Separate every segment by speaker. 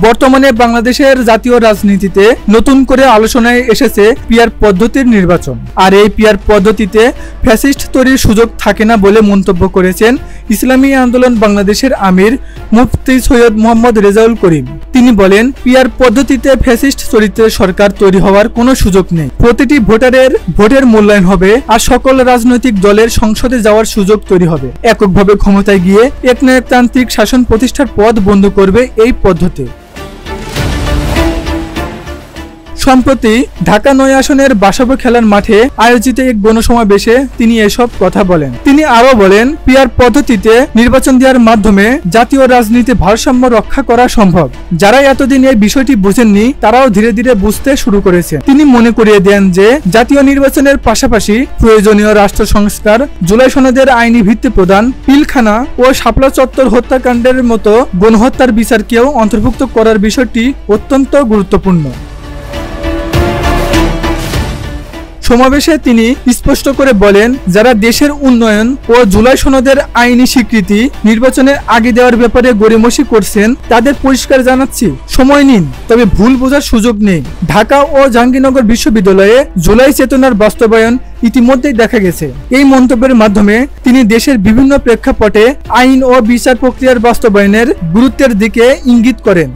Speaker 1: বর্তমানে বাংলাদেশের জাতীয় রাজনীতিতে নতুন করে আলোচনায় এসেছে পিআর পদ্ধতির নির্বাচন। আর এই পিআর পদ্ধতিতে ফ্যাসিস্ট তৈরির সুযোগ থাকে না বলে মন্তব্য করেছেন ইসলামী আন্দোলন বাংলাদেশের আমির মুফতি সৈয়দ মোহাম্মদ রেজাউল করিম। তিনি বলেন, পিআর পদ্ধতিতে ফ্যাসিস্ট চরিত্রের সরকার তৈরি হওয়ার কোনো সুযোগ নেই। প্রতিটি ভোটারের ভোটের মূল্যায়ন হবে আর সকল রাজনৈতিক দলের সংসদে যাওয়ার সুযোগ তৈরি হবে। এককভাবে ক্ষমতায় গিয়ে একনায়কতান্ত্রিক শাসন প্রতিষ্ঠার পথ বন্ধ করবে এই পদ্ধতি। সম্প্রতি ঢাকা ৯ আসনের বাসাবো খেলার মাঠে আয়োজিত এক গণসমাবেশে তিনি এসব কথা বলেন। তিনি আরো বলেন, পিআর পদ্ধতিতে নির্বাচন দেওয়ার মাধ্যমে জাতীয় রাজনীতি ভারসাম্য রক্ষা করা সম্ভব। যারা এতদিন এই বিষয়টি বুঝেননি তারাও ধীরে ধীরে বুঝতে শুরু করেছে। তিনি মনে করিয়ে দেন যে জাতীয় নির্বাচনের পাশাপাশি প্রয়োজনীয় রাষ্ট্র সংস্কার, জুলাই সনদের আইনি ভিত্তি প্রদান, পিলখানা ও শাপলা চত্বর হত্যাকাণ্ডের মতো গণহত্যার বিচারকেও অন্তর্ভুক্ত করার বিষয়টি অত্যন্ত গুরুত্বপূর্ণ। সমাবেশে তিনি স্পষ্ট করে বলেন, যারা দেশের উন্নয়ন ও জুলাই সনদের আইনি স্বীকৃতি নির্বাচনের আগে দেওয়ার ব্যাপারে গড়িমসি করছেন তাদের পরিষ্কার জানাচ্ছি, সময় নিন, তবে ভুল বোঝার সুযোগ নেই। ঢাকা ও জাহাঙ্গীরনগর বিশ্ববিদ্যালয়ে জুলাই চেতনার বাস্তবায়ন ইতিমধ্যেই দেখা গেছে। এই মন্তব্যের মাধ্যমে তিনি দেশের বিভিন্ন প্রেক্ষাপটে আইন ও বিচার প্রক্রিয়ার বাস্তবায়নের গুরুত্বের দিকে ইঙ্গিত করেন।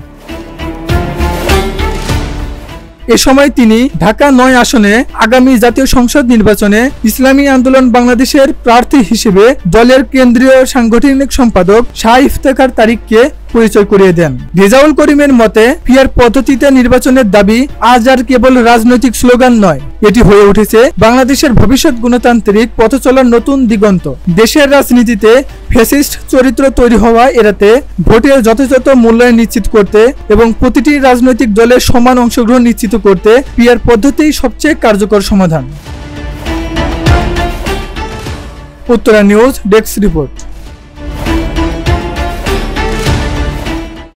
Speaker 1: এ সময় তিনি ঢাকা ৯ আসনে আগামী জাতীয় সংসদ নির্বাচনে ইসলামী আন্দোলন বাংলাদেশের প্রার্থী হিসেবে দলের কেন্দ্রীয় সাংগঠনিক সম্পাদক শাহ ইফতেখার তারিককে পরিচয় করিয়ে দেন। রেজাউল করিমের মতে, পিআর পদ্ধতিতে নির্বাচনের দাবি আজ আর কেবল রাজনৈতিক স্লোগান নয়, এটি হয়ে উঠেছে বাংলাদেশের ভবিষ্যৎ গণতান্ত্রিক পথ চলার নতুন দিগন্ত। দেশের রাজনীতিতে ফ্যাসিস্ট চরিত্র তৈরি হওয়া এড়াতে ভোটের যথাযথ মূল্যায়ন নিশ্চিত করতে এবং প্রতিটি রাজনৈতিক দলের সমান অংশগ্রহণ নিশ্চিত করতে পিআর পদ্ধতিই সবচেয়ে কার্যকর সমাধান। Uttara news desk report.